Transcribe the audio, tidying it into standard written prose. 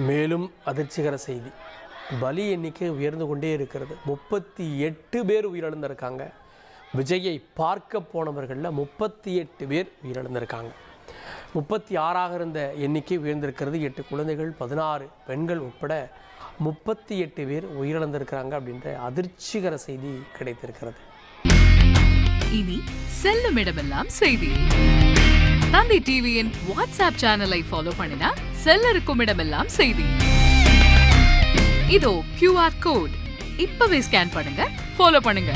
மேலும் அதிர்ச்சிகர செய்தி, பலி எண்ணிக்கை உயர்ந்து கொண்டே இருக்கிறது. 38 பேர் உயிரிழந்திருக்காங்க. விஜயை பார்க்க போனவர்களில் 38 பேர் உயிரிழந்திருக்காங்க. 36ஆக இருந்த எண்ணிக்கை உயர்ந்திருக்கிறது. 8 குழந்தைகள் 16 பெண்கள் உட்பட 38 பேர் உயிரிழந்திருக்கிறாங்க அப்படின்ற அதிர்ச்சிகர செய்தி கிடைத்திருக்கிறது. இனி செல்லும் இடமெல்லாம் செய்தி. தந்தி டிவியின் வாட்ஸ்அப் சேனலை ஃபாலோ பண்ணினா செல்ல இருக்கும் இடமெல்லாம் செய்தி. இதோ QR கோட் இப்பவே ஸ்கேன் பண்ணுங்க, ஃபாலோ பண்ணுங்க.